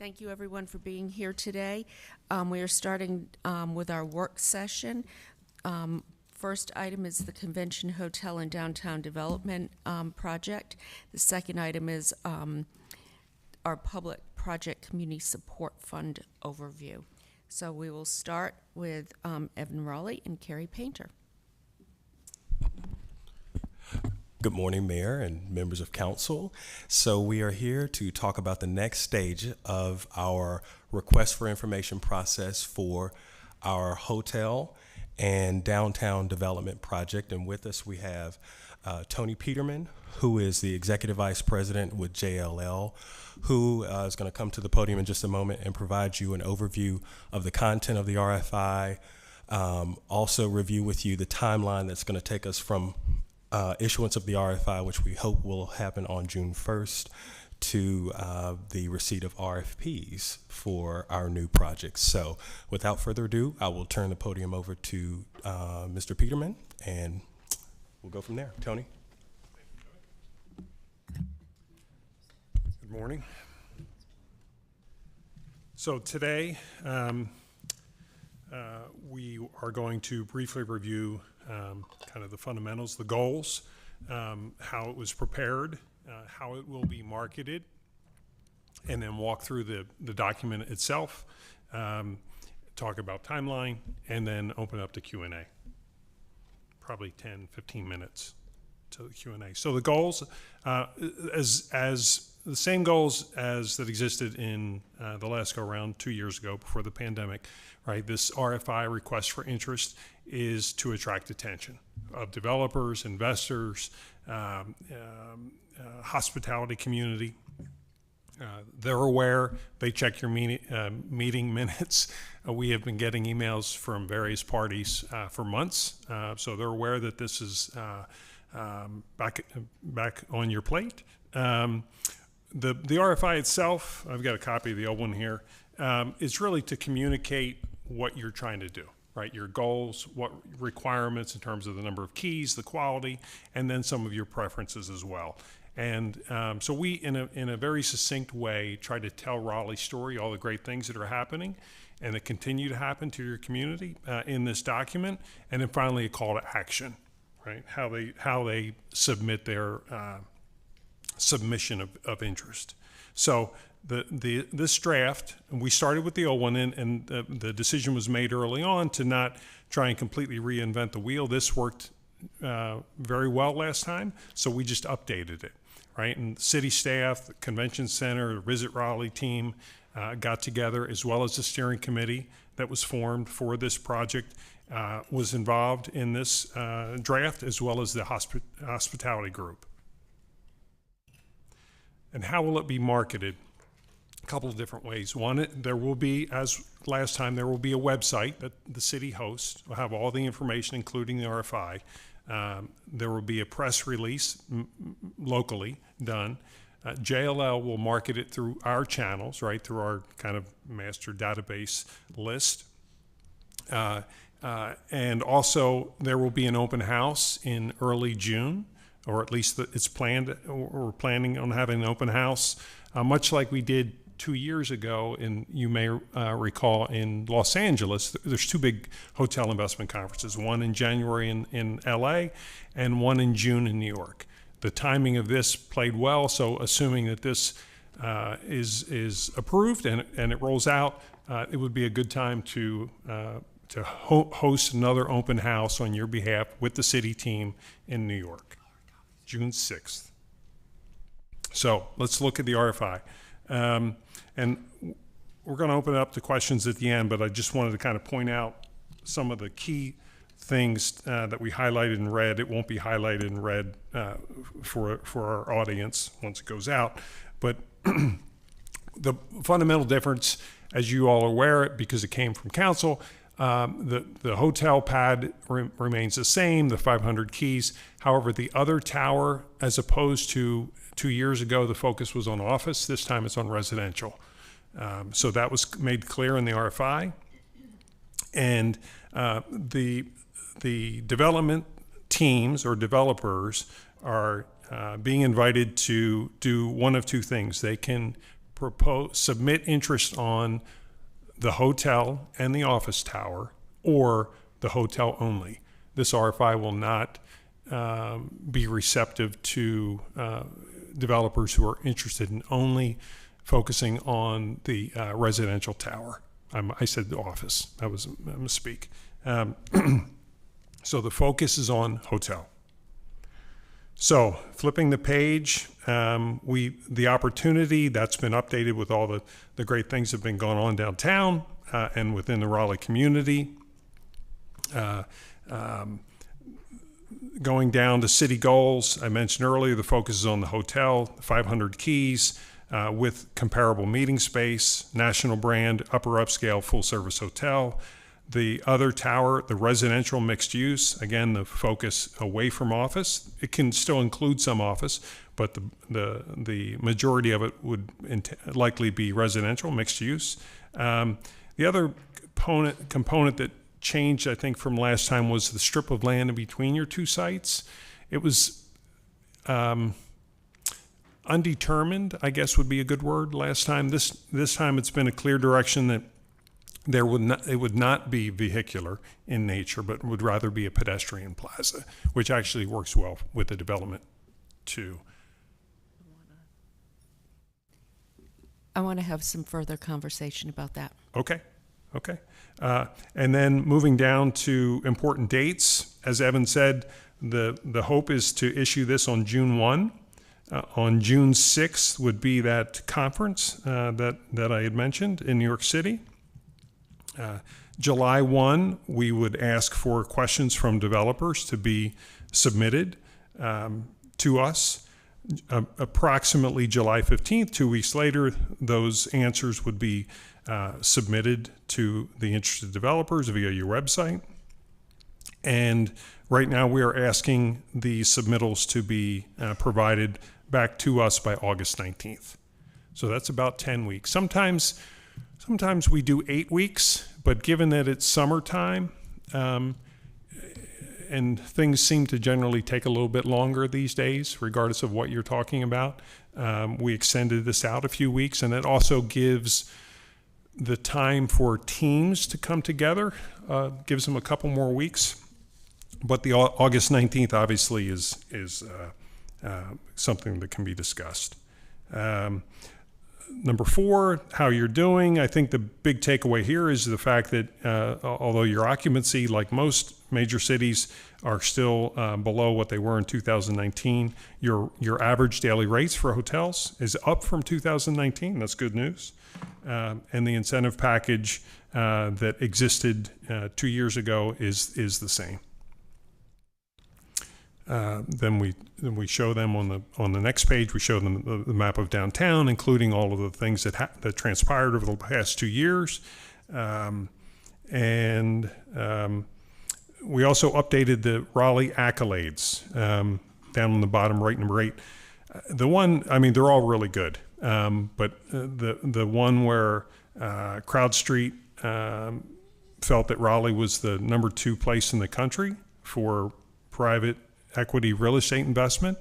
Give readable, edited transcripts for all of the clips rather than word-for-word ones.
Thank you, everyone, for being here today. We are starting with our work session. First item is the Convention Hotel and Downtown Development project. The second item is our Public Project Community Support Fund overview. So we will start with Evan Raleigh and Carrie Painter. Good morning, Mayor and members of Council. So we are here to talk about the next stage of our request for information process for our hotel and downtown development project. And with us we have Tony Peterman, who is the Executive Vice President with JLL, who is going to come to the podium in just a moment and provide you an overview of the content of the RFI, also review with you the timeline that's going to take us from issuance of the RFI, which we hope will happen on June 1st, to the receipt of RFPs for our new projects. So without further ado, I will turn the podium over to Mr. Peterman, and we'll go from there. Tony. Good morning. So today, we are going to briefly review kind of the fundamentals, the goals, how it was prepared, how it will be marketed, and then walk through the document itself, talk about timeline, and then open up to Q&A. Probably 10, 15 minutes to the Q&A. So the goals, as the same goals as that existed in the last go-around 2 years ago before the pandemic, right? This RFI, request for interest, is to attract attention of developers, investors, hospitality community. They're aware, they check your meeting minutes. We have been getting emails from various parties for months, so they're aware that this is back on your plate. The RFI itself, I've got a copy of the old one here, is really to communicate what you're trying to do, right? Your goals, what requirements in terms of the number of keys, the quality, and then some of your preferences as well. And so we, in a very succinct way, try to tell Raleigh's story, all the great things that are happening and that continue to happen to your community in this document, and then finally a call to action, right? How they submit their submission of interest. So this draft, and we started with the old one, and the decision was made early on to not try and completely reinvent the wheel. This worked very well last time, so we just updated it, right? And city staff, the convention center, the Visit Raleigh team got together, as well as the steering committee that was formed for this project was involved in this draft, as well as the hospitality group. And how will it be marketed? A couple of different ways. One, there will be, as last time, there will be a website that the city hosts. We'll have all the information, including the RFI. There will be a press release locally done. JLL will market it through our channels, right, through our kind of master database list. And also, there will be an open house in early June, or at least it's planned, we're planning on having an open house, much like we did 2 years ago, and you may recall in Los Angeles, there's two big hotel investment conferences, one in January in LA and one in June in New York. The timing of this played well, so assuming that this is approved and it rolls out, it would be a good time to host another open house on your behalf with the city team in New York, June 6th. So let's look at the RFI. And we're going to open it up to questions at the end, but I just wanted to kind of point out some of the key things that we highlighted in red. It won't be highlighted in red for our audience once it goes out. But the fundamental difference, as you all are aware, because it came from council, the hotel pad remains the same, the 500 keys. However, the other tower, as opposed to 2 years ago, the focus was on office. This time it's on residential. So that was made clear in the RFI. And the development teams or developers are being invited to do one of two things. They can submit interest on the hotel and the office tower, or the hotel only. This RFI will not be receptive to developers who are interested in only focusing on the residential tower. I said the office. That was a misspeak. So the focus is on hotel. So flipping the page, the opportunity that's been updated with all the great things that have been going on downtown and within the Raleigh community. Going down to city goals, I mentioned earlier, the focus is on the hotel, 500 keys with comparable meeting space, national brand, upper upscale, full service hotel. The other tower, the residential mixed use, again, the focus away from office. It can still include some office, but the majority of it would likely be residential mixed use. The other component that changed, I think, from last time was the strip of land in between your two sites. It was undetermined, I guess would be a good word last time. This time it's been a clear direction that it would not be vehicular in nature, but would rather be a pedestrian plaza, which actually works well with the development too. I want to have some further conversation about that. Okay. And then moving down to important dates, as Evan said, the hope is to issue this on June 1. On June 6th would be that conference that I had mentioned in New York City. July 1, we would ask for questions from developers to be submitted to us. Approximately July 15th, 2 weeks later, those answers would be submitted to the interested developers via your website. And right now we are asking the submittals to be provided back to us by August 19th. So that's about 10 weeks. Sometimes we do 8 weeks, but given that it's summertime, and things seem to generally take a little bit longer these days, regardless of what you're talking about, we extended this out a few weeks, and it also gives the time for teams to come together, gives them a couple more weeks. But the August 19th obviously is something that can be discussed. Number 4, how you're doing. I think the big takeaway here is the fact that although your occupancy, like most major cities, are still below what they were in 2019, your average daily rates for hotels is up from 2019. That's good news. And the incentive package that existed 2 years ago is the same. Then we show them on the next page. We show them the map of downtown, including all of the things that transpired over the past 2 years, and we also updated the Raleigh accolades down on the bottom right, number 8. The one, I mean, they're all really good, but the one where Crowd Street felt that Raleigh was the number 2 place in the country for private equity real estate investment.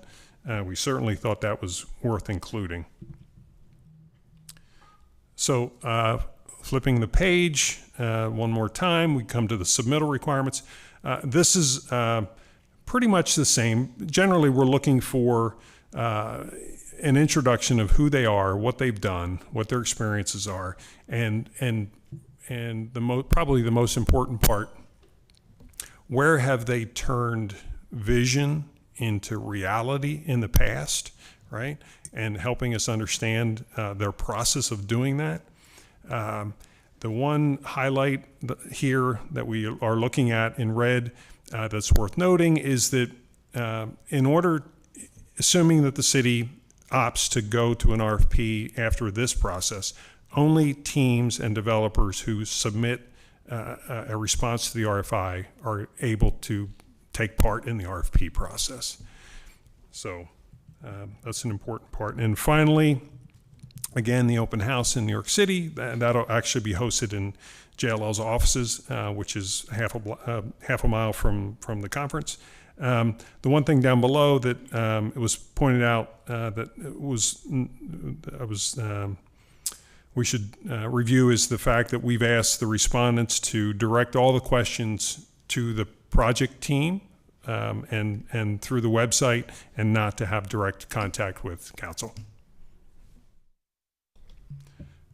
We certainly thought that was worth including. So flipping the page one more time, we come to the submittal requirements. This is pretty much the same. Generally, we're looking for an introduction of who they are, what they've done, what their experiences are, and probably the most important part, where have they turned vision into reality in the past, right? And helping us understand their process of doing that. The one highlight here that we are looking at in red that's worth noting is that assuming that the city opts to go to an RFP after this process, only teams and developers who submit a response to the RFI are able to take part in the RFP process. So that's an important part. And finally, again, the open house in New York City, that'll actually be hosted in JLL's offices, which is half a mile from the conference. The one thing down below that it was pointed out that I was we should review is the fact that we've asked the respondents to direct all the questions to the project team and through the website, and not to have direct contact with council.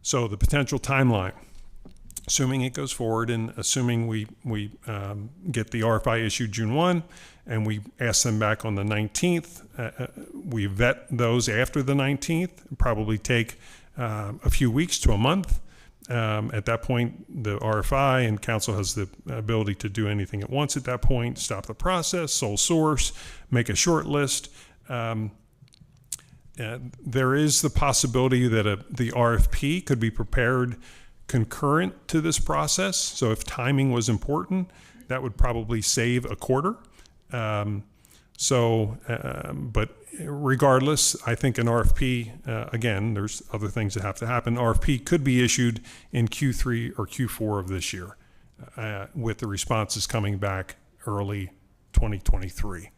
So the potential timeline, assuming it goes forward and assuming we get the RFI issued June 1 and we ask them back on the 19th, we vet those after the 19th, probably take a few weeks to a month. At that point, the RFI and council has the ability to do anything it wants at that point, stop the process, sole source, make a short list. There is the possibility that the RFP could be prepared concurrent to this process. So if timing was important, that would probably save a quarter. But regardless, I think an RFP, again, there's other things that have to happen. RFP could be issued in Q3 or Q4 of this year, with the responses coming back early 2023.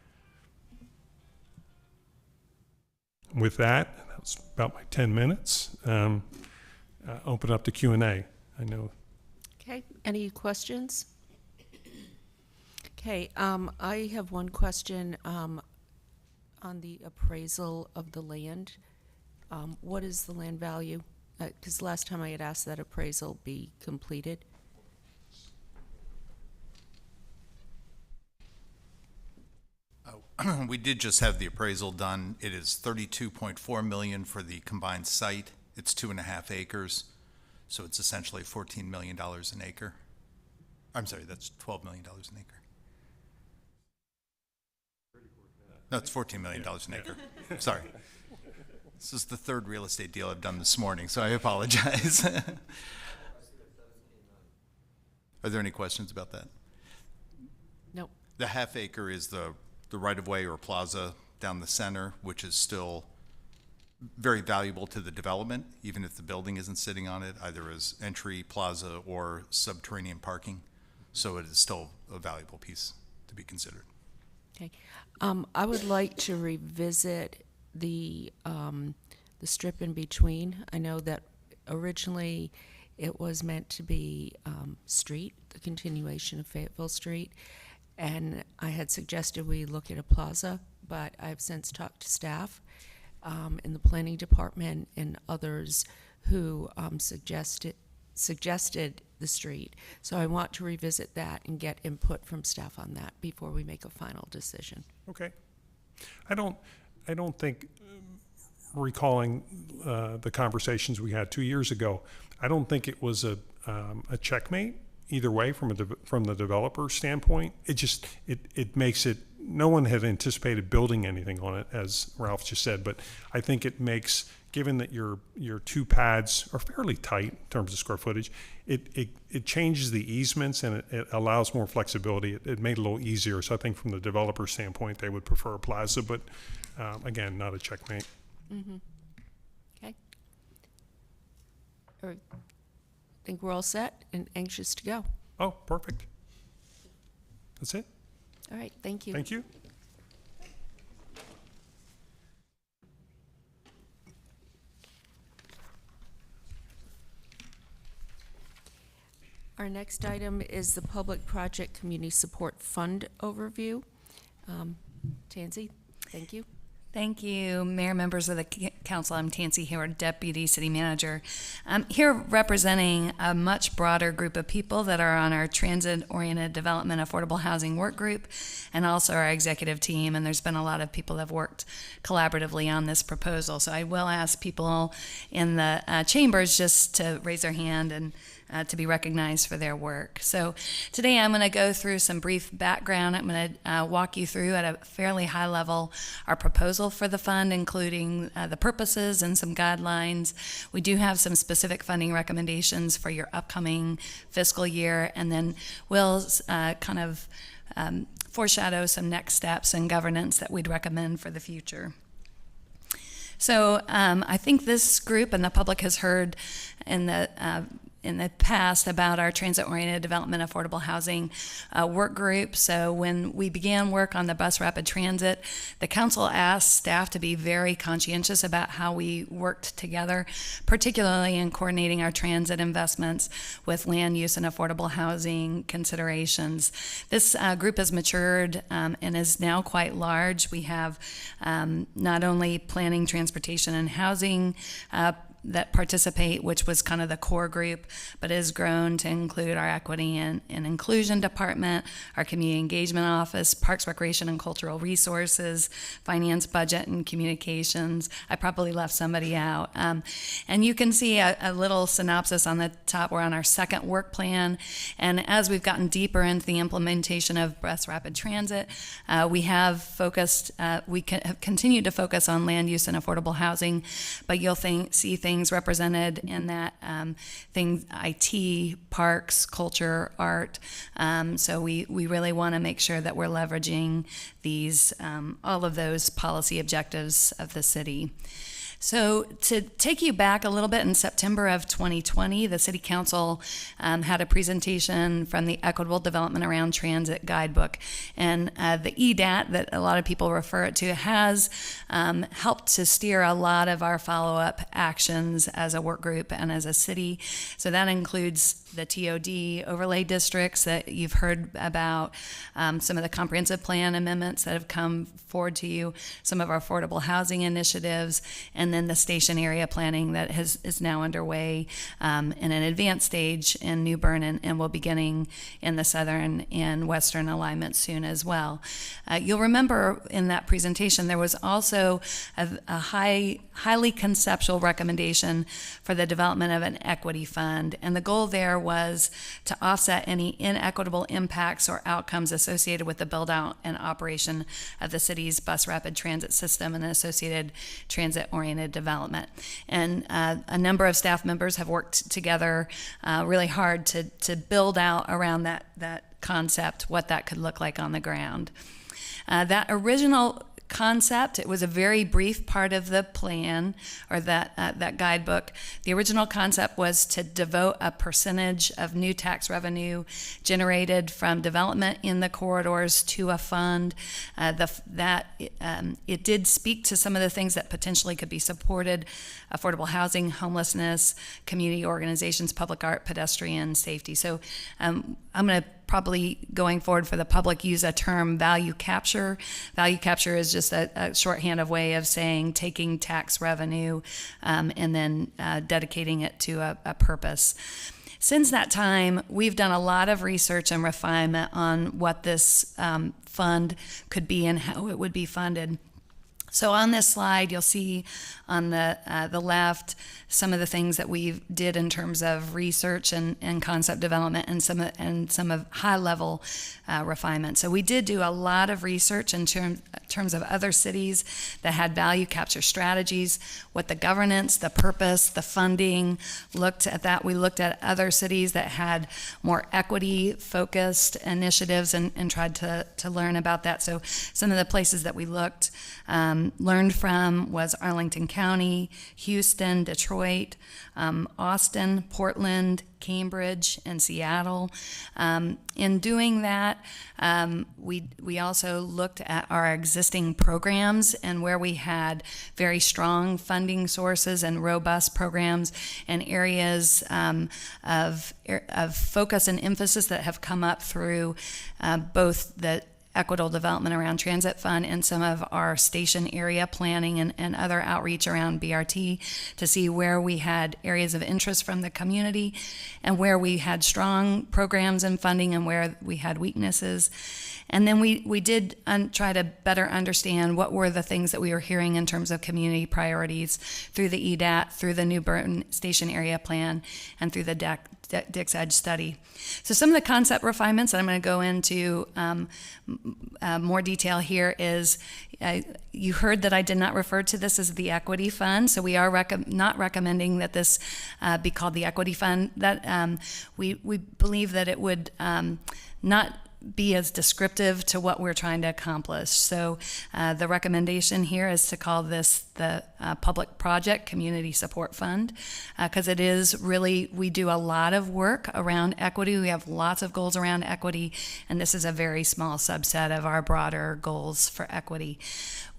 With that, that's about my 10 minutes. Open up to Q&A. I know. Okay, any questions? Okay, I have one question on the appraisal of the land. What is the land value? Because last time I had asked that appraisal be completed. We did just have the appraisal done. It is $32.4 million for the combined site. It's 2.5 acres, so it's essentially $14 million an acre. I'm sorry, that's $12 million an acre. No, it's $14 million an acre. Sorry. This is the third real estate deal I've done this morning, so I apologize. Are there any questions about that? Nope. The half acre is the right-of-way or plaza down the center, which is still very valuable to the development, even if the building isn't sitting on it, either as entry, plaza, or subterranean parking. So it is still a valuable piece to be considered. Okay. I would like to revisit the strip in between. I know that originally it was meant to be street, the continuation of Fayetteville Street, and I had suggested we look at a plaza, but I've since talked to staff in the planning department and others who suggested the street. So I want to revisit that and get input from staff on that before we make a final decision. Okay. I don't think, recalling the conversations we had 2 years ago, I don't think it was a checkmate either way from the developer standpoint. It makes it, no one had anticipated building anything on it, as Ralph just said, but I think it makes, given that your two pads are fairly tight in terms of square footage, it changes the easements and it allows more flexibility. It made it a little easier. So I think from the developer standpoint, they would prefer a plaza, but again, not a checkmate. Mm-hmm. Okay. All right. I think we're all set and anxious to go. Oh, perfect. That's it. All right, thank you. Thank you. Our next item is the Public Project Community Support Fund overview. Tansy, thank you. Thank you, Mayor, members of the council. I'm Tansy Hayward, Deputy City Manager. I'm here representing a much broader group of people that are on our Transit-Oriented Development Affordable Housing Work Group and also our executive team, and there's been a lot of people that have worked collaboratively on this proposal. So I will ask people in the chambers just to raise their hand and to be recognized for their work. So today I'm going to go through some brief background. I'm going to walk you through at a fairly high level our proposal for the fund, including the purposes and some guidelines. We do have some specific funding recommendations for your upcoming fiscal year, and then we'll foreshadow some next steps and governance that we'd recommend for the future. So I think this group and the public has heard in the in the past about our transit-oriented development affordable housing work group. So when we began work on the bus rapid transit, the council asked staff to be very conscientious about how we worked together, particularly in coordinating our transit investments with land use and affordable housing considerations. This group has matured and is now quite large. We have not only planning, transportation, and housing that participate, which was kind of the core group, but has grown to include our equity and inclusion department, our community engagement office, parks, recreation, and cultural resources, finance, budget, and communications. I probably left somebody out. And you can see a little synopsis on the top. We're on our second work plan. And as we've gotten deeper into the implementation of bus rapid transit, we have focused, have continued to focus on land use and affordable housing, but you'll see things represented in that things, IT, parks, culture, art. So we really want to make sure that we're leveraging these, all of those policy objectives of the city. So to take you back a little bit, in September of 2020, the City Council had a presentation from the Equitable Development Around Transit Guidebook. And the EDAT that a lot of people refer it to has helped to steer a lot of our follow-up actions as a work group and as a city. So that includes the TOD overlay districts that you've heard about, some of the comprehensive plan amendments that have come forward to you, some of our affordable housing initiatives, and then the station area planning that is now underway in an advanced stage in New Bern and will be beginning in the southern and western alignment soon as well. You'll remember in that presentation there was also a highly conceptual recommendation for the development of an equity fund, and the goal there was to offset any inequitable impacts or outcomes associated with the build-out and operation of the city's bus rapid transit system and associated transit-oriented development. And a number of staff members have worked together really hard to build out around that concept, what that could look like on the ground. That original concept, it was a very brief part of the plan, or that guidebook. The original concept was to devote a percentage of new tax revenue generated from development in the corridors to a fund. It did speak to some of the things that potentially could be supported: affordable housing, homelessness, community organizations, public art, pedestrian safety. So I'm going to probably, going forward for the public, use a term value capture. Value capture is just a shorthand of way of saying taking tax revenue and then dedicating it to a purpose. Since that time, we've done a lot of research and refinement on what this fund could be and how it would be funded. So on this slide, you'll see on the left some of the things that we did in terms of research and concept development and some of high-level refinement. So we did do a lot of research in terms of other cities that had value capture strategies, what the governance, the purpose, the funding looked at that. We looked at other cities that had more equity-focused initiatives and tried to learn about that. So some of the places that we learned from was Arlington County, Houston, Detroit, Austin, Portland, Cambridge, and Seattle. In doing that, we also looked at our existing programs and where we had very strong funding sources and robust programs and areas of focus and emphasis that have come up through both the Equitable Development Around Transit Fund and some of our station area planning and other outreach around BRT to see where we had areas of interest from the community and where we had strong programs and funding and where we had weaknesses. And then we did try to better understand what were the things that we were hearing in terms of community priorities through the EDAT, through the New Bern Station Area Plan, and through the Dix Edge study. So some of the concept refinements that I'm going to go into more detail here is, you heard that I did not refer to this as the equity fund, so we are not recommending that this be called the equity fund. That we believe that it would not be as descriptive to what we're trying to accomplish. So the recommendation here is to call this the Public Project Community Support Fund, because it is really, we do a lot of work around equity. We have lots of goals around equity, and this is a very small subset of our broader goals for equity.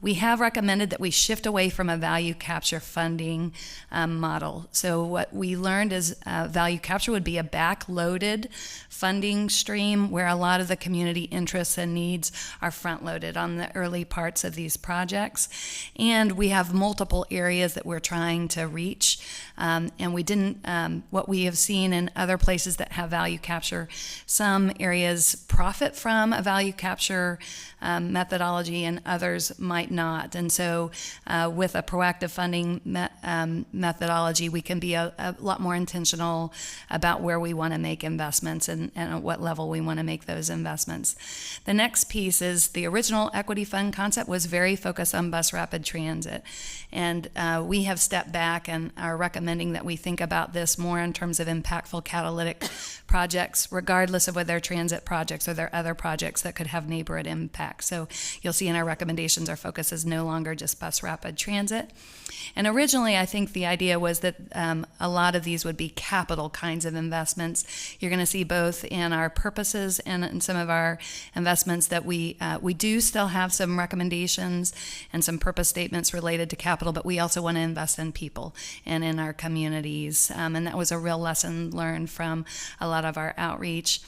We have recommended that we shift away from a value capture funding model. So what we learned is value capture would be a back-loaded funding stream where a lot of the community interests and needs are front-loaded on the early parts of these projects. And we have multiple areas that we're trying to reach. And we didn't, what we have seen in other places that have value capture, some areas profit from a value capture methodology and others might not. And so with a proactive funding methodology, we can be a lot more intentional about where we want to make investments and at what level we want to make those investments. The next piece is the original equity fund concept was very focused on bus rapid transit. And we have stepped back and are recommending that we think about this more in terms of impactful catalytic projects, regardless of whether they're transit projects or they're other projects that could have neighborhood impact. So you'll see in our recommendations, our focus is no longer just bus rapid transit. And originally, I think the idea was that a lot of these would be capital kinds of investments. You're going to see both in our purposes and in some of our investments that we do still have some recommendations and some purpose statements related to capital, but we also want to invest in people and in our communities. And that was a real lesson learned from a lot of our outreach.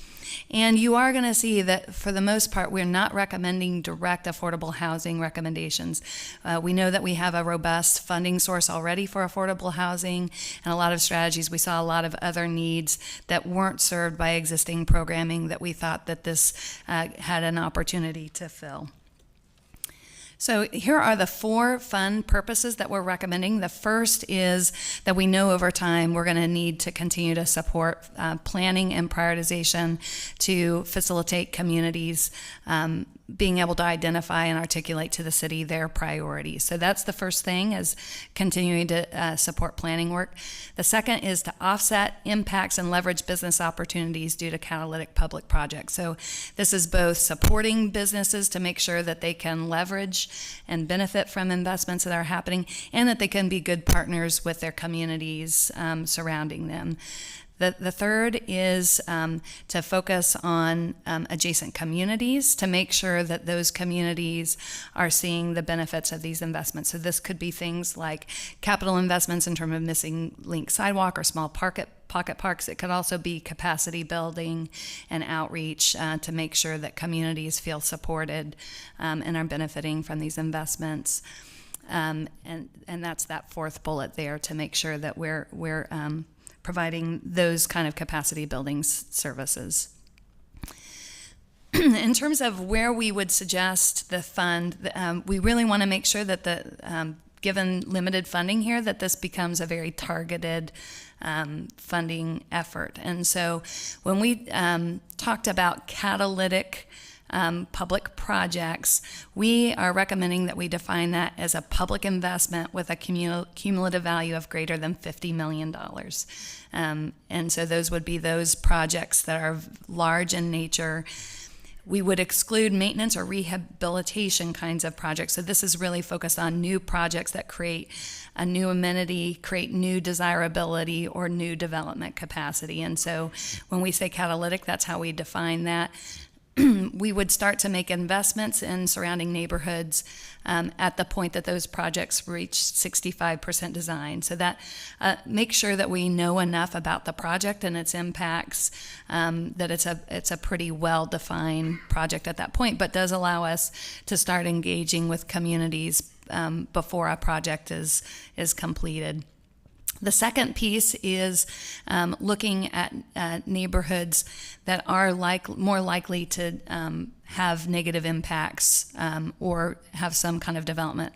And you are going to see that for the most part, we're not recommending direct affordable housing recommendations. We know that we have a robust funding source already for affordable housing and a lot of strategies. We saw a lot of other needs that weren't served by existing programming that we thought that this had an opportunity to fill. So here are the 4 fund purposes that we're recommending. The first is that we know over time we're going to need to continue to support planning and prioritization to facilitate communities being able to identify and articulate to the city their priorities. So that's the first thing, is continuing to support planning work. The second is to offset impacts and leverage business opportunities due to catalytic public projects. So this is both supporting businesses to make sure that they can leverage and benefit from investments that are happening, and that they can be good partners with their communities surrounding them. The third is to focus on adjacent communities to make sure that those communities are seeing the benefits of these investments. So this could be things like capital investments in terms of missing link sidewalk or small pocket parks. It could also be capacity building and outreach to make sure that communities feel supported and are benefiting from these investments. And that's that 4th bullet there, to make sure that we're providing those kind of capacity building services. In terms of where we would suggest the fund, we really want to make sure that given limited funding here, that this becomes a very targeted funding effort. And so when we talked about catalytic public projects, we are recommending that we define that as a public investment with a cumulative value of greater than $50 million. And so those would be those projects that are large in nature. We would exclude maintenance or rehabilitation kinds of projects. So this is really focused on new projects that create a new amenity, create new desirability, or new development capacity. And so when we say catalytic, that's how we define that. We would start to make investments in surrounding neighborhoods at the point that those projects reach 65% design. So that make sure that we know enough about the project and its impacts, that it's a pretty well-defined project at that point, but does allow us to start engaging with communities before a project is completed. The second piece is looking at neighborhoods that are more likely to have negative impacts or have some kind of development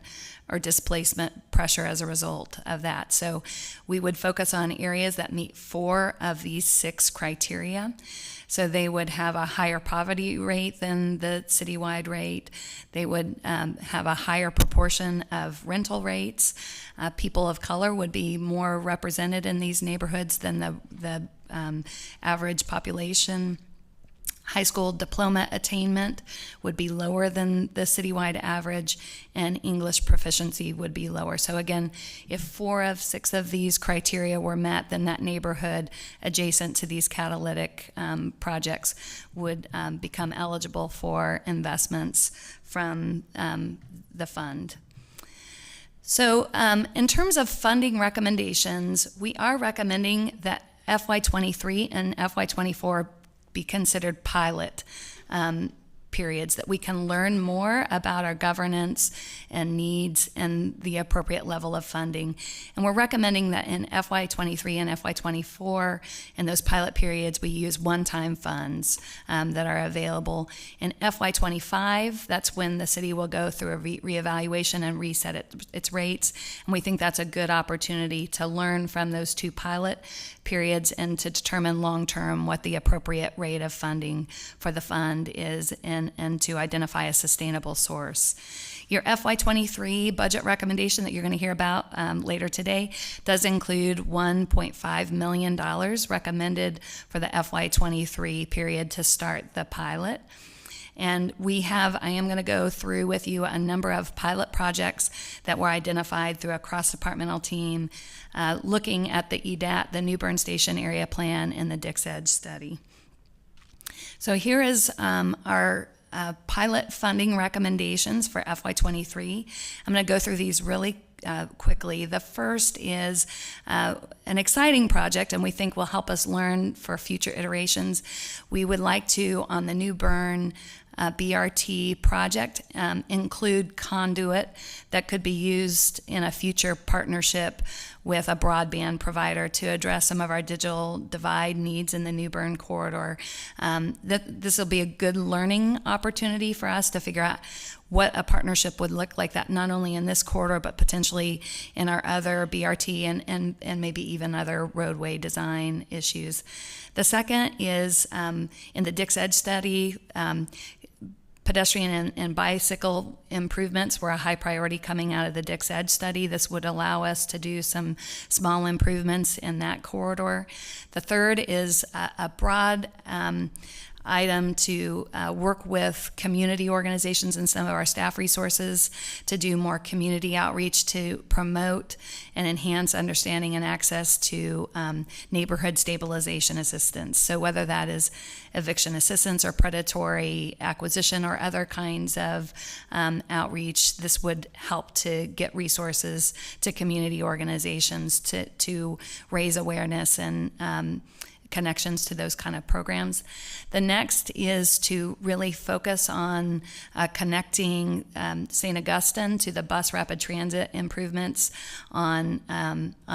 or displacement pressure as a result of that. So we would focus on areas that meet 4 of these 6 criteria. So they would have a higher poverty rate than the citywide rate. They would have a higher proportion of rental rates. People of color would be more represented in these neighborhoods than the average population. High school diploma attainment would be lower than the citywide average, and English proficiency would be lower. So again, if 4 of 6 of these criteria were met, then that neighborhood adjacent to these catalytic projects would become eligible for investments from the fund. So in terms of funding recommendations, we are recommending that FY23 and FY24 be considered pilot periods, that we can learn more about our governance and needs and the appropriate level of funding. And we're recommending that in FY23 and FY24, in those pilot periods, we use one-time funds that are available. In FY25, that's when the city will go through a reevaluation and reset its rates. And we think that's a good opportunity to learn from those 2 pilot periods and to determine long-term what the appropriate rate of funding for the fund is, and to identify a sustainable source. Your FY23 budget recommendation that you're going to hear about later today does include $1.5 million recommended for the FY23 period to start the pilot. And I am going to go through with you a number of pilot projects that were identified through a cross-departmental team looking at the EDAT, the New Bern Station Area Plan, and the Dix Edge study. So here is our pilot funding recommendations for FY23. I'm going to go through these really quickly. The first is an exciting project, and we think will help us learn for future iterations. We would like to, on the New Bern BRT project, include conduit that could be used in a future partnership with a broadband provider to address some of our digital divide needs in the New Bern corridor. This will be a good learning opportunity for us to figure out what a partnership would look like, that not only in this corridor but potentially in our other BRT and maybe even other roadway design issues. The second is in the Dix Edge study, pedestrian and bicycle improvements were a high priority coming out of the Dix Edge study. This would allow us to do some small improvements in that corridor. The third is a broad item to work with community organizations and some of our staff resources to do more community outreach to promote and enhance understanding and access to neighborhood stabilization assistance. So whether that is eviction assistance or predatory acquisition or other kinds of outreach, this would help to get resources to community organizations to raise awareness and connections to those kind of programs. The next is to really focus on connecting St. Augustine to the bus rapid transit improvements on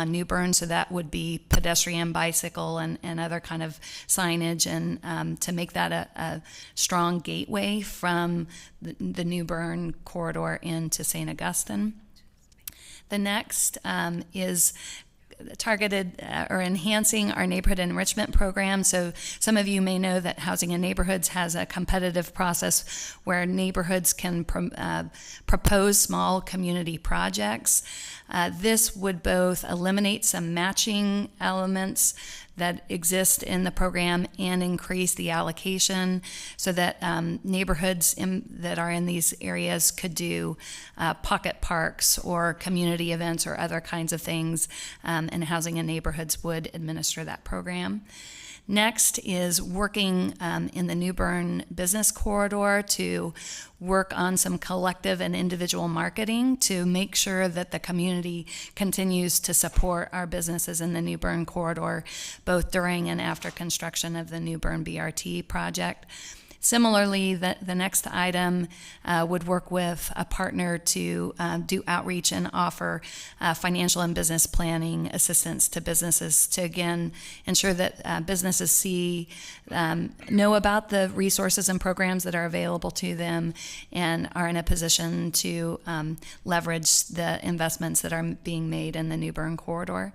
New Bern. So that would be pedestrian, bicycle, and other kind of signage, and to make that a strong gateway from the New Bern corridor into St. Augustine. The next is targeted or enhancing our neighborhood enrichment program. So some of you may know that Housing in Neighborhoods has a competitive process where neighborhoods can propose small community projects. This would both eliminate some matching elements that exist in the program and increase the allocation so that neighborhoods that are in these areas could do pocket parks or community events or other kinds of things, and Housing in Neighborhoods would administer that program. Next is working in the New Bern business corridor to work on some collective and individual marketing to make sure that the community continues to support our businesses in the New Bern corridor, both during and after construction of the New Bern BRT project. Similarly, the next item would work with a partner to do outreach and offer financial and business planning assistance to businesses to, again, ensure that businesses know about the resources and programs that are available to them and are in a position to leverage the investments that are being made in the New Bern corridor.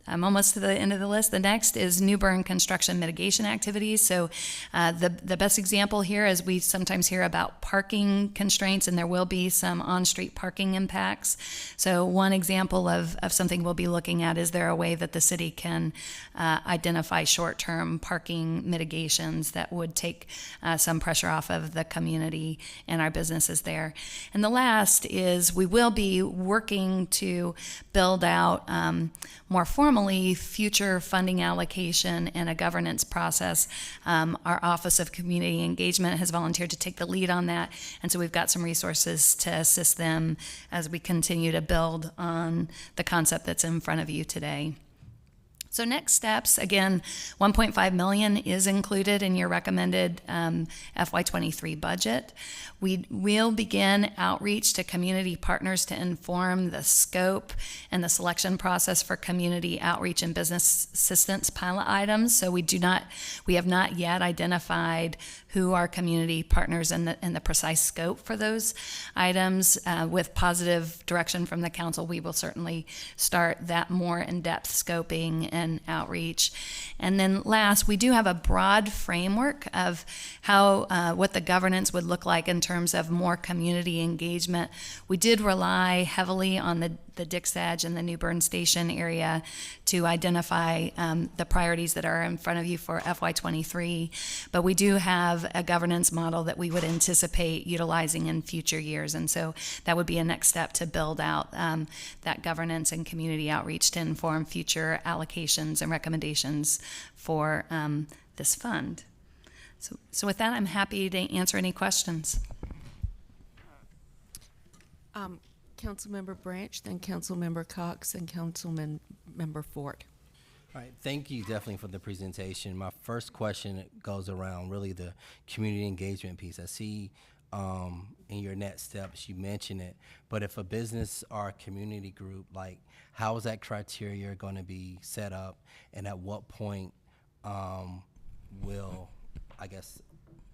I'm almost to the end of the list. The next is New Bern construction mitigation activities. So the best example here is we sometimes hear about parking constraints, and there will be some on-street parking impacts. So one example of something we'll be looking at is there a way that the city can identify short-term parking mitigations that would take some pressure off of the community and our businesses there. And the last is we will be working to build out more formally future funding allocation and a governance process. Our Office of Community Engagement has volunteered to take the lead on that, and so we've got some resources to assist them as we continue to build on the concept that's in front of you today. So next steps, again, $1.5 million is included in your recommended FY23 budget. We will begin outreach to community partners to inform the scope and the selection process for community outreach and business assistance pilot items. So we have not yet identified who are community partners and the precise scope for those items. With positive direction from the council, we will certainly start that more in-depth scoping and outreach. And then last, we do have a broad framework of how what the governance would look like in terms of more community engagement. We did rely heavily on the Dix Edge and the New Bern Station area to identify the priorities that are in front of you for FY23, but we do have a governance model that we would anticipate utilizing in future years, and so that would be a next step to build out that governance and community outreach to inform future allocations and recommendations for this fund. So with that, I'm happy to answer any questions. Councilmember Branch, then Councilmember Cox, and Councilmember Fort. All right, thank you definitely for the presentation. My first question goes around really the community engagement piece. I see in your next steps you mention it, but if a business or a community group, like how is that criteria going to be set up, and at what point will, I guess,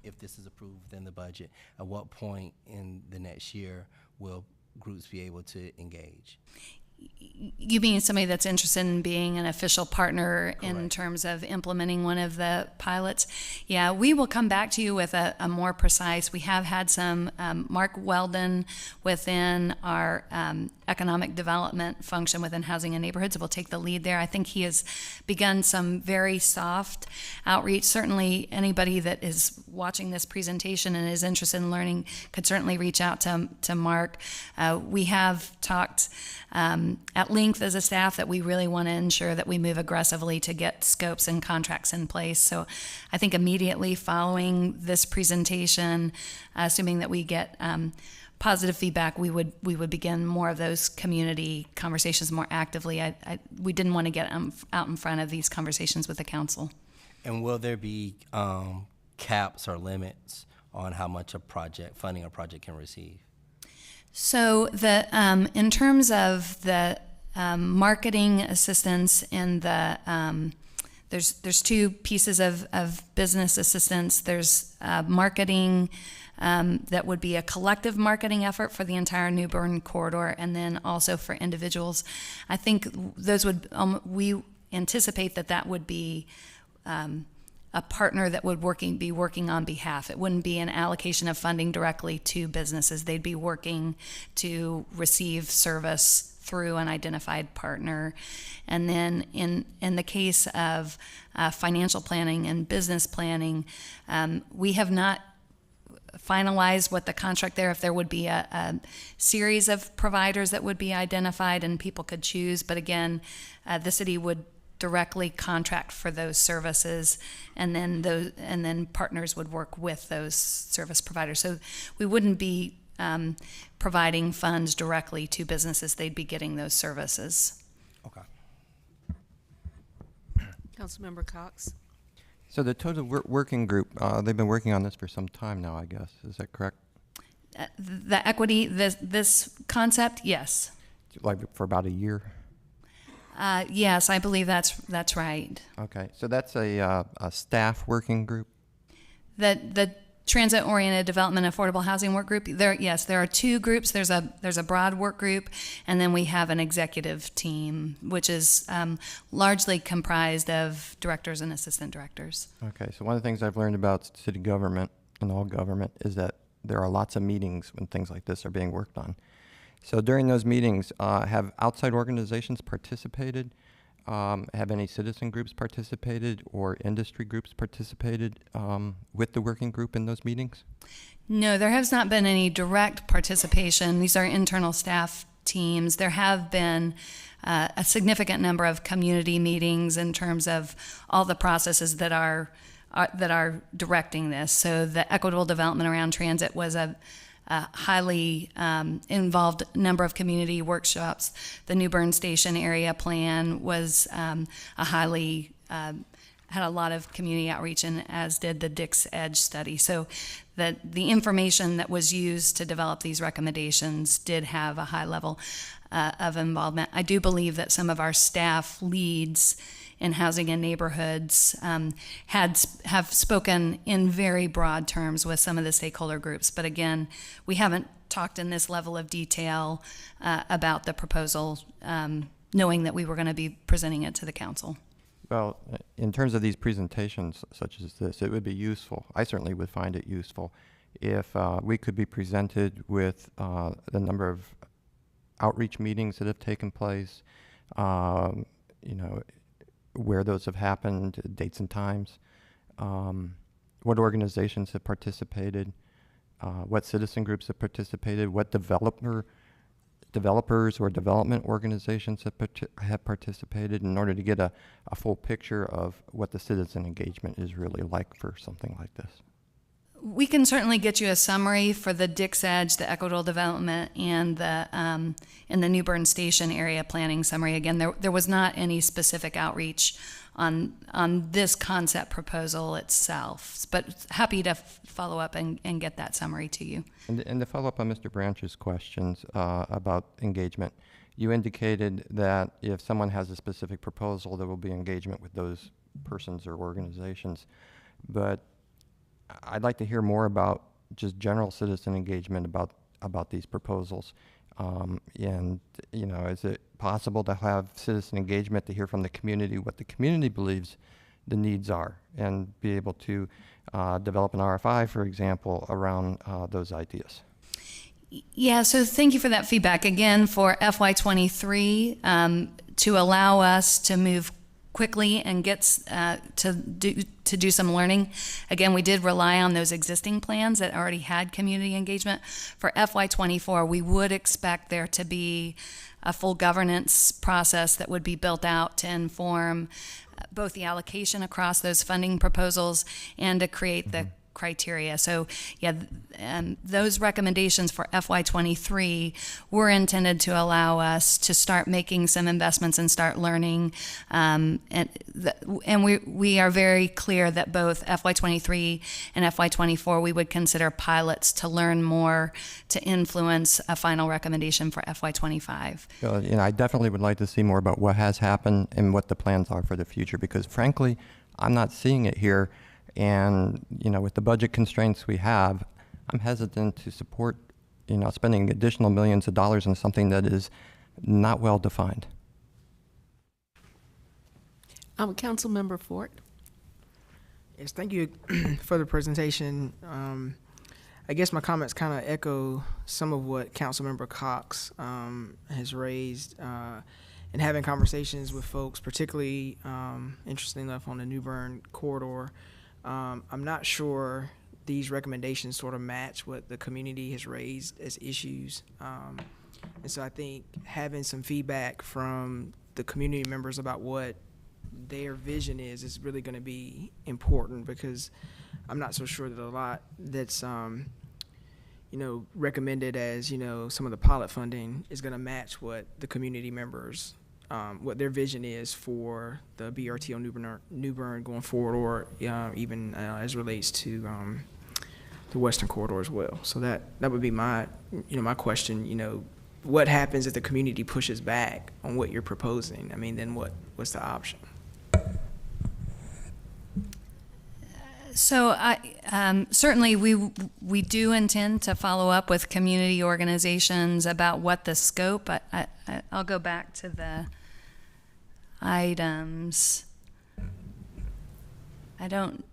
if this is approved within the budget, at what point in the next year will groups be able to engage? You mean somebody that's interested in being an official partner in Correct. terms of implementing one of the pilots? Yeah, we will come back to you with a more precise. We have had some, Mark Weldon within our economic development function within housing and neighborhoods will take the lead there. I think he has begun some very soft outreach. Certainly anybody that is watching this presentation and is interested in learning could certainly reach out to Mark. We have talked at length as a staff that we really want to ensure that we move aggressively to get scopes and contracts in place. So I think immediately following this presentation, assuming that we get positive feedback, we would begin more of those community conversations more actively. We didn't want to get out in front of these conversations with the council. And will there be caps or limits on how much funding a project can receive? So in terms of the marketing assistance and the there's two pieces of business assistance. There's marketing that would be a collective marketing effort for the entire New Bern corridor, and then also for individuals. I think those would we anticipate that would be a partner that would be working on behalf. It wouldn't be an allocation of funding directly to businesses. They'd be working to receive service through an identified partner. And then in the case of financial planning and business planning, we have not finalized what the contract there, if there would be a series of providers that would be identified and people could choose. But again, the city would directly contract for those services, and then partners would work with those service providers. So we wouldn't be providing funds directly to businesses. They'd be getting those services. Okay. Councilmember Cox. So the total working group, they've been working on this for some time now, I guess. Is that correct? The equity, this concept, yes. Like for about a year? Yes, I believe that's right. Okay. So that's a staff working group? The transit-oriented development affordable housing work group. There are two groups. There's a broad work group, and then we have an executive team, which is largely comprised of directors and assistant directors. Okay, so one of the things I've learned about city government and all government is that there are lots of meetings when things like this are being worked on. So during those meetings, have outside organizations participated? Have any citizen groups participated or industry groups participated with the working group in those meetings? No, there has not been any direct participation. These are internal staff teams. There have been a significant number of community meetings in terms of all the processes that are directing this. So the equitable development around transit was a highly involved number of community workshops. The New Bern Station area plan was had a lot of community outreach, and as did the Dix Edge study. So that the information that was used to develop these recommendations did have a high level of involvement. I do believe that some of our staff leads in housing and neighborhoods have spoken in very broad terms with some of the stakeholder groups. But again, we haven't talked in this level of detail about the proposal, knowing that we were going to be presenting it to the council. Well, in terms of these presentations such as this, it would be useful. I certainly would find it useful if we could be presented with the number of outreach meetings that have taken place, where those have happened, dates and times, what organizations have participated, what citizen groups have participated, what developers or development organizations have participated, in order to get a full picture of what the citizen engagement is really like for something like this. We can certainly get you a summary for the Dix Edge, the equitable development, and the New Bern Station area planning summary. Again, there was not any specific outreach on this concept proposal itself, but happy to follow up and get that summary to you. And to follow up on Mr. Branch's questions about engagement, you indicated that if someone has a specific proposal, there will be engagement with those persons or organizations, but I'd like to hear more about just general citizen engagement about these proposals. And, is it possible to have citizen engagement to hear from the community what the community believes the needs are, and be able to develop an RFI, for example, around those ideas? Yeah, so thank you for that feedback. Again, for FY23, to allow us to move quickly and get to do some learning. Again, we did rely on those existing plans that already had community engagement. For FY24, we would expect there to be a full governance process that would be built out to inform both the allocation across those funding proposals and to create the criteria. So yeah, those recommendations for FY23 were intended to allow us to start making some investments and start learning. And we are very clear that both FY23 and FY24 we would consider pilots to learn more to influence a final recommendation for FY25. I definitely would like to see more about what has happened and what the plans are for the future, because frankly, I'm not seeing it here. And, with the budget constraints we have, I'm hesitant to support, spending additional millions of dollars on something that is not well defined. Councilmember Fort. Yes, thank you for the presentation. I guess my comments kind of echo some of what Councilmember Cox has raised in having conversations with folks, particularly, interestingly enough, on the New Bern corridor. I'm not sure these recommendations sort of match what the community has raised as issues. And so I think having some feedback from the community members about what their vision is really going to be important, because I'm not so sure that a lot that's, recommended as, some of the pilot funding is going to match what the community members what their vision is for the BRT on New Bern going forward, or even as relates to the Western Corridor as well. So that would be my question. What happens if the community pushes back on what you're proposing? I mean, then what's the option? So certainly we do intend to follow up with community organizations about what the scope. I'll go back to the items. I don't.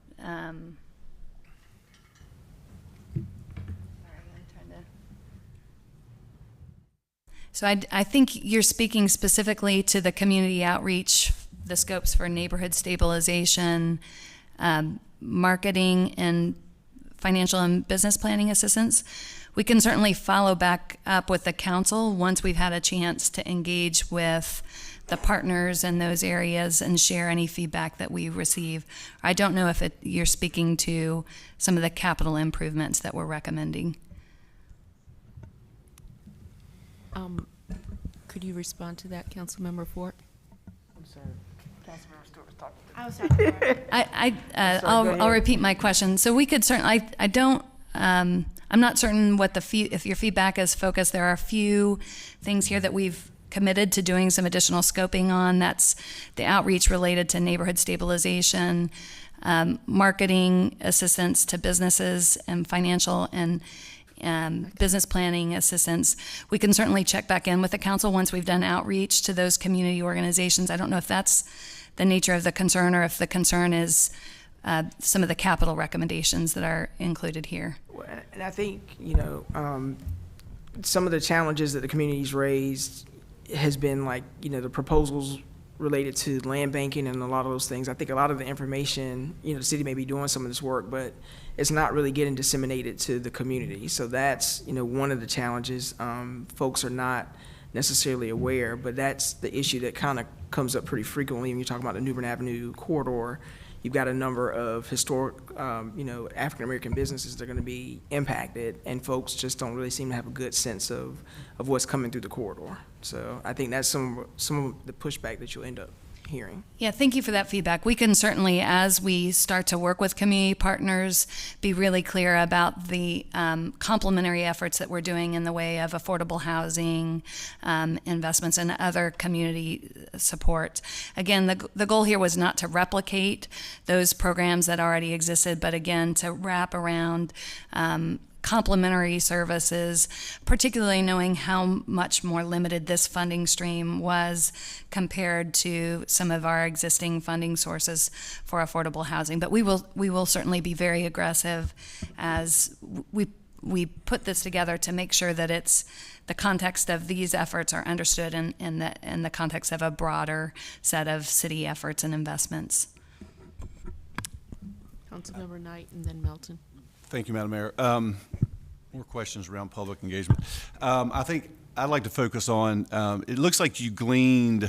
So I think you're speaking specifically to the community outreach, the scopes for neighborhood stabilization, marketing, and financial and business planning assistance. We can certainly follow back up with the council once we've had a chance to engage with the partners in those areas and share any feedback that we receive. I don't know if you're speaking to some of the capital improvements that we're recommending. Could you respond to that, Councilmember Fort? I'm sorry. Councilmember Stewart was talking. I was talking about I'll repeat my question. So we could certainly, I don't, I'm not certain what if your feedback is focused. There are a few things here that we've committed to doing some additional scoping on. That's the outreach related to neighborhood stabilization, marketing assistance to businesses, and financial and business planning assistance. We can certainly check back in with the council once we've done outreach to those community organizations. I don't know if that's the nature of the concern or if the concern is some of the capital recommendations that are included here. And I think, some of the challenges that the community's raised has been like, the proposals related to land banking and a lot of those things. I think a lot of the information, the city may be doing some of this work, but it's not really getting disseminated to the community. So that's, one of the challenges. Folks are not necessarily aware, but that's the issue that kind of comes up pretty frequently when you talk about the New Bern Avenue corridor. You've got a number of historic, African-American businesses that are going to be impacted, and folks just don't really seem to have a good sense of what's coming through the corridor. So I think that's some of the pushback that you'll end up hearing. Yeah, thank you for that feedback. We can certainly, as we start to work with community partners, be really clear about the complementary efforts that we're doing in the way of affordable housing, investments, and other community support. Again, the goal here was not to replicate those programs that already existed, but again, to wrap around complementary services, particularly knowing how much more limited this funding stream was compared to some of our existing funding sources for affordable housing. But we will certainly be very aggressive as we put this together to make sure that it's the context of these efforts are understood in the context of a broader set of city efforts and investments. Councilmember Knight and then Melton. Thank you, Madam Mayor. More questions around public engagement. I think I'd like to focus on, it looks like you gleaned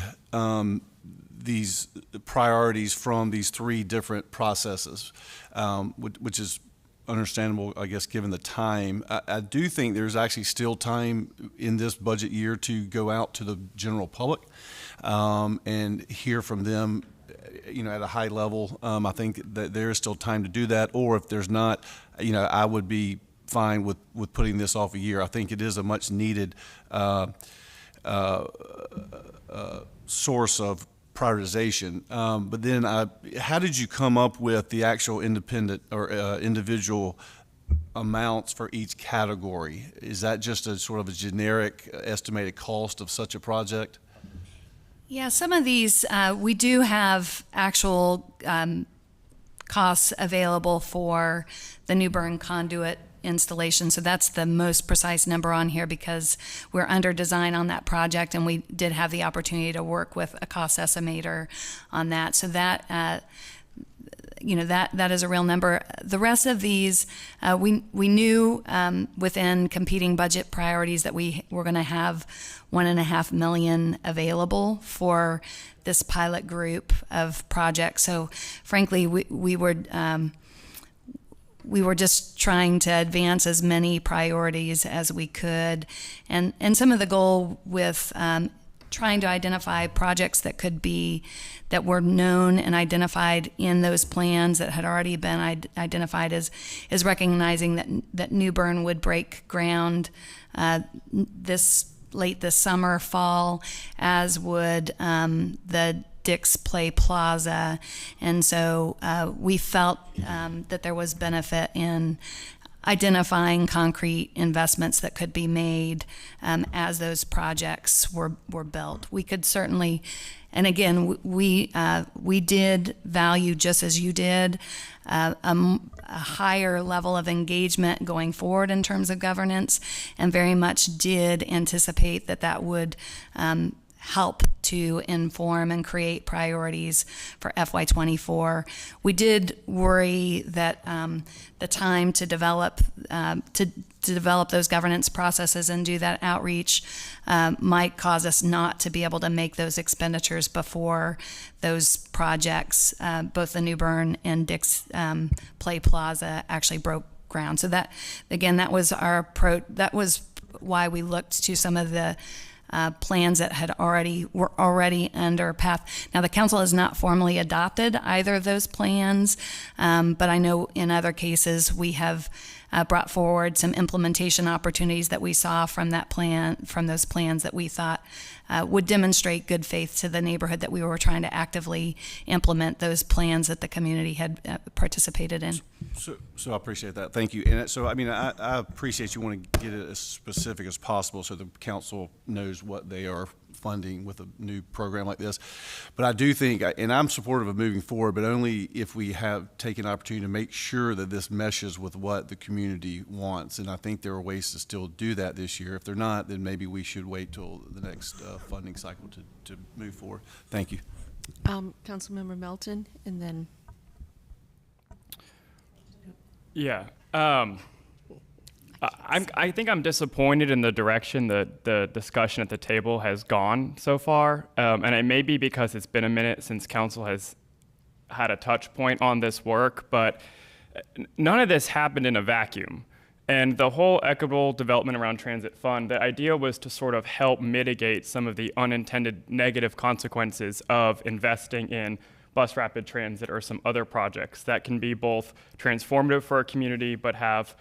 these priorities from these three different processes, which is understandable, I guess, given the time. I do think there's actually still time in this budget year to go out to the general public and hear from them at a high level. I think that there is still time to do that, or if there's not, I would be fine with putting this off a year. I think it is a much needed source of prioritization. But then how did you come up with the actual independent or individual amounts for each category? Is that just a sort of a generic estimated cost of such a project? Yeah, some of these, we do have actual costs available for the New Bern conduit installation. So that's the most precise number on here because we're under design on that project, and we did have the opportunity to work with a cost estimator on that. So that, that is a real number. The rest of these, we knew within competing budget priorities that we were going to have $1.5 million available for this pilot group of projects. So frankly, we were just trying to advance as many priorities as we could. And some of the goal with trying to identify projects that were known and identified in those plans that had already been identified is recognizing that New Bern would break ground late this summer, fall, as would the Dick's Play Plaza. And so we felt that there was benefit in identifying concrete investments that could be made as those projects were built. We could certainly, and again, we did value, just as you did, a higher level of engagement going forward in terms of governance, and very much did anticipate that would help to inform and create priorities for FY24. We did worry that the time to develop those governance processes and do that outreach might cause us not to be able to make those expenditures before those projects, both the New Bern and Dick's Play Plaza, actually broke ground. So that, again, that was our approach. That was why we looked to some of the plans that were already under path. Now, the council has not formally adopted either of those plans, but I know in other cases we have brought forward some implementation opportunities that we saw from those plans that we thought would demonstrate good faith to the neighborhood, that we were trying to actively implement those plans that the community had participated in. So I appreciate that. Thank you. And so, I mean, I appreciate you want to get it as specific as possible so the council knows what they are funding with a new program like this. But I do think, and I'm supportive of moving forward, but only if we have taken opportunity to make sure that this meshes with what the community wants. And I think there are ways to still do that this year. If they're not, then maybe we should wait till the next funding cycle to move forward. Thank you. Councilmember Melton, and then. Yeah. I think I'm disappointed in the direction that the discussion at the table has gone so far. And it may be because it's been a minute since council has had a touch point on this work, but none of this happened in a vacuum. And the whole equitable development around transit fund, the idea was to sort of help mitigate some of the unintended negative consequences of investing in bus rapid transit or some other projects that can be both transformative for a community but have,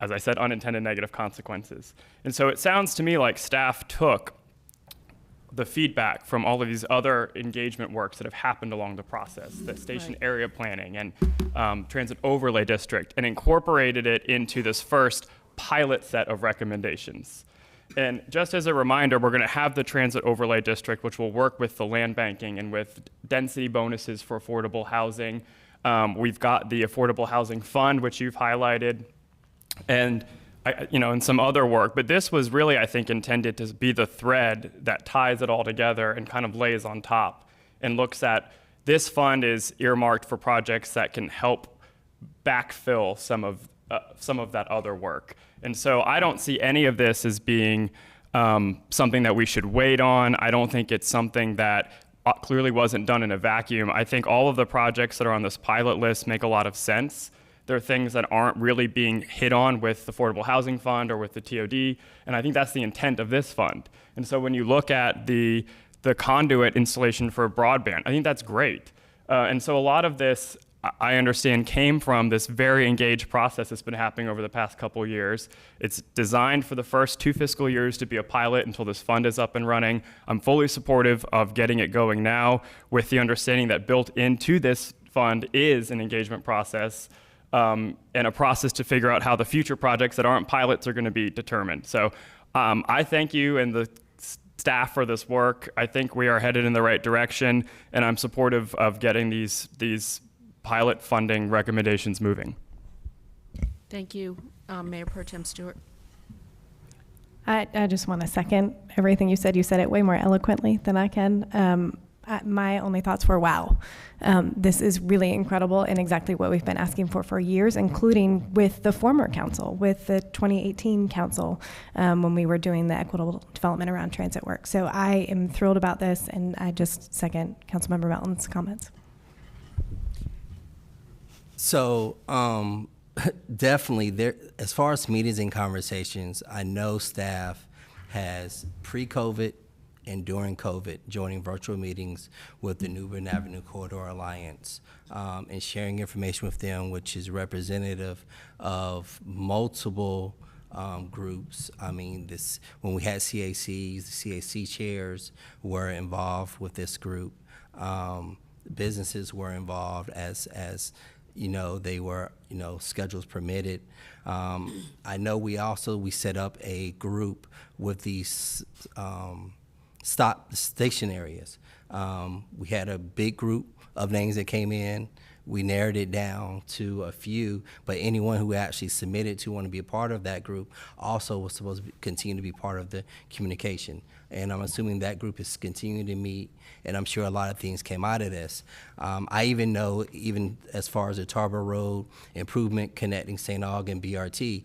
as I said, unintended negative consequences. And so it sounds to me like staff took the feedback from all of these other engagement works that have happened along the process, the station area planning and transit overlay district, and incorporated it into this first pilot set of recommendations. And just as a reminder, we're going to have the transit overlay district, which will work with the land banking and with density bonuses for affordable housing. We've got the affordable housing fund, which you've highlighted, and and some other work. But this was really, I think, intended to be the thread that ties it all together and kind of lays on top and looks at this fund is earmarked for projects that can help backfill some of that other work. And so I don't see any of this as being something that we should wait on. I don't think it's something that clearly wasn't done in a vacuum. I think all of the projects that are on this pilot list make a lot of sense. There are things that aren't really being hit on with the Affordable Housing Fund or with the TOD, and I think that's the intent of this fund. And so when you look at the conduit installation for broadband, I think that's great. And so a lot of this, I understand, came from this very engaged process that's been happening over the past couple of years. It's designed for the first 2 fiscal years to be a pilot until this fund is up and running. I'm fully supportive of getting it going now, with the understanding that built into this fund is an engagement process and a process to figure out how the future projects that aren't pilots are going to be determined. So I thank you and the staff for this work. I think we are headed in the right direction, and I'm supportive of getting these pilot funding recommendations moving. Thank you. Mayor Pro Tem Stewart. I just want to second everything you said. You said it way more eloquently than I can. My only thoughts were, wow, this is really incredible and exactly what we've been asking for years, including with the former council, with the 2018 council, when we were doing the equitable development around transit work. So I am thrilled about this, and I just second Councilmember Melton's comments. So definitely there, as far as meetings and conversations, I know staff has pre-COVID and during COVID joining virtual meetings with the New Bern Avenue Corridor Alliance and sharing information with them, which is representative of multiple groups. I mean, when we had CACs, the CAC chairs were involved with this group. Businesses were involved as you know, they were, you know, schedules permitted. I know we set up a group with these stop station areas. We had a big group of names that came in. We narrowed it down to a few, but anyone who actually submitted to want to be a part of that group also was supposed to continue to be part of the communication. And I'm assuming that group is continuing to meet, and I'm sure a lot of things came out of this. I even know, even as far as the Tarboro Road improvement connecting St. Aug and BRT,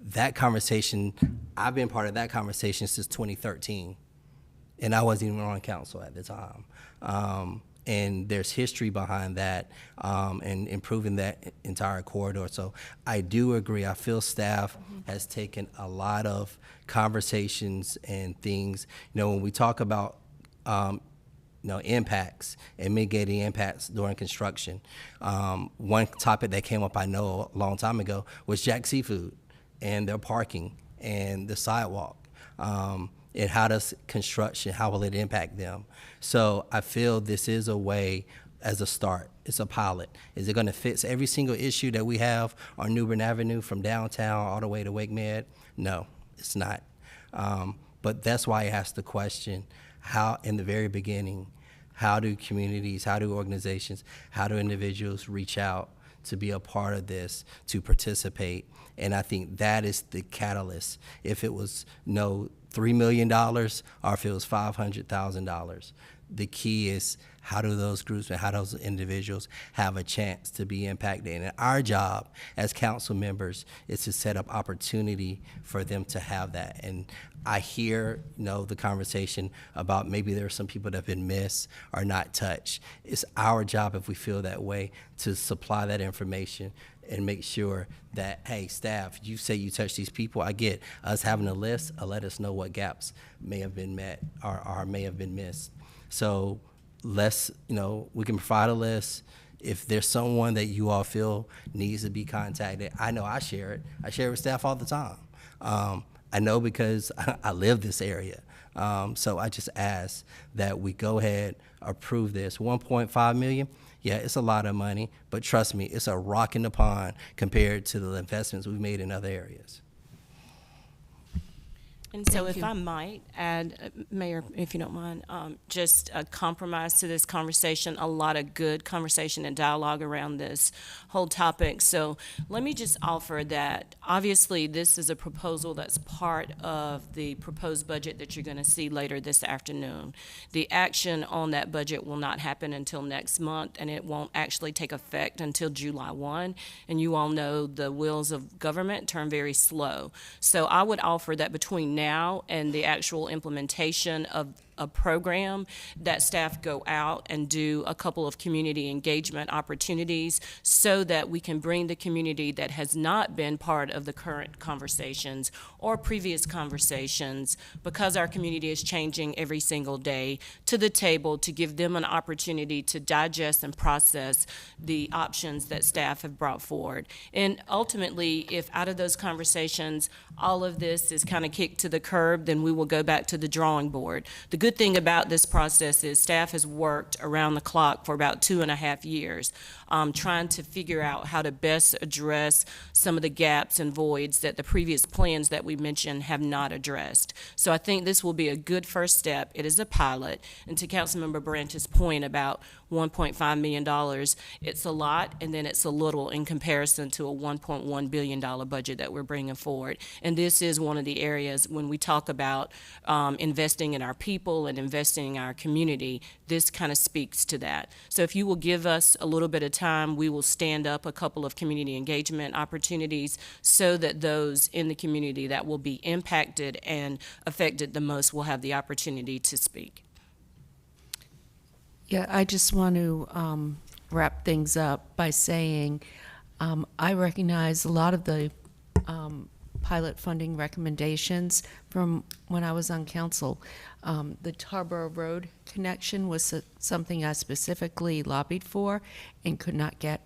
that conversation, I've been part of that conversation since 2013, and I wasn't even on council at the time. And there's history behind that, and improving that entire corridor. So I do agree. I feel staff has taken a lot of conversations and things. You know, when we talk about, impacts and mitigating impacts during construction, one topic that came up, I know, a long time ago was Jack Seafood and their parking and the sidewalk. And how does construction, how will it impact them? So I feel this is a way as a start. It's a pilot. Is it going to fix every single issue that we have on New Bern Avenue from downtown all the way to Wake Med? No, it's not. But that's why I asked the question, how, in the very beginning, how do communities, how do organizations, how do individuals reach out to be a part of this, to participate? And I think that is the catalyst. If it was $3 million or if it was $500,000. The key is, how do those groups and how those individuals have a chance to be impacted? And our job as council members is to set up opportunity for them to have that. And I hear, the conversation about maybe there are some people that have been missed or not touched. It's our job, if we feel that way, to supply that information and make sure that, hey, staff, you say you touch these people. I get us having a list, let us know what gaps may have been met or may have been missed. So let's, we can provide a list. If there's someone that you all feel needs to be contacted, I know I share it. I share it with staff all the time. I know because I live this area. So I just ask that we go ahead, approve this. 1.5 million. Yeah, it's a lot of money, but trust me, it's a rock in the pond compared to the investments we've made in other areas. And so if I might add, Mayor, if you don't mind, just a compromise to this conversation, a lot of good conversation and dialogue around this whole topic. So let me just offer that, obviously, this is a proposal that's part of the proposed budget that you're going to see later this afternoon. The action on that budget will not happen until next month, and it won't actually take effect until July 1. And you all know the wheels of government turn very slow. So I would offer that between now and the actual implementation of a program, that staff go out and do a couple of community engagement opportunities so that we can bring the community that has not been part of the current conversations or previous conversations, because our community is changing every single day, to the table to give them an opportunity to digest and process the options that staff have brought forward. And ultimately, if out of those conversations all of this is kind of kicked to the curb, then we will go back to the drawing board. The good thing about this process is staff has worked around the clock for about 2.5 years, trying to figure out how to best address some of the gaps and voids that the previous plans that we mentioned have not addressed. So I think this will be a good first step. It is a pilot. And to Councilmember Branch's point about $1.5 million, it's a lot and then it's a little in comparison to a $1.1 billion budget that we're bringing forward. And this is one of the areas when we talk about investing in our people and investing in our community, this kind of speaks to that. So if you will give us a little bit of time, we will stand up a couple of community engagement opportunities so that those in the community that will be impacted and affected the most will have the opportunity to speak. Yeah, I just want to wrap things up by saying I recognize a lot of the pilot funding recommendations from when I was on council. The Tarboro Road connection was something I specifically lobbied for and could not get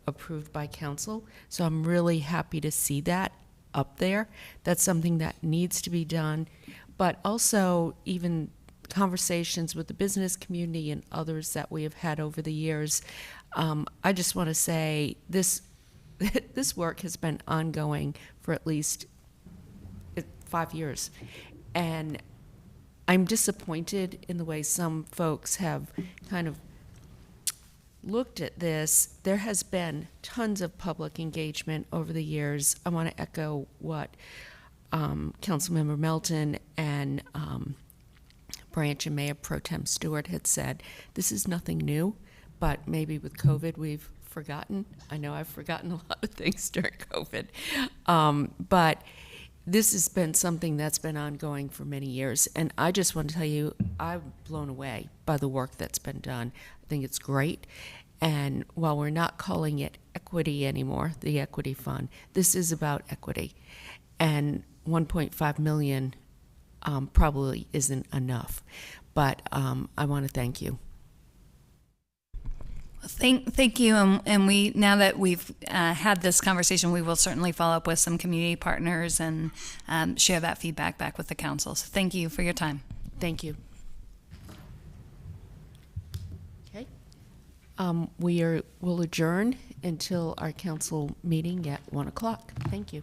approved by council. So I'm really happy to see that up there. That's something that needs to be done. But also even conversations with the business community and others that we have had over the years, I just want to say this this work has been ongoing for at least 5 years, and I'm disappointed in the way some folks have kind of looked at this. There has been tons of public engagement over the years. I want to echo what Councilmember Melton and Branch and Mayor Pro Tem Stewart had said. This is nothing new, but maybe with COVID we've forgotten. I know I've forgotten a lot of things during COVID, but this has been something that's been ongoing for many years, and I just want to tell you, I'm blown away by the work that's been done. I think it's great, and while we're not calling it equity anymore, the equity fund, this is about equity, and 1.5 million probably isn't enough, but I want to thank you. Thank you, and we, now that we've had this conversation, we will certainly follow up with some community partners and share that feedback back with the council. So thank you for your time. Thank you. Okay. We'll adjourn until our council meeting at 1 o'clock. Thank you.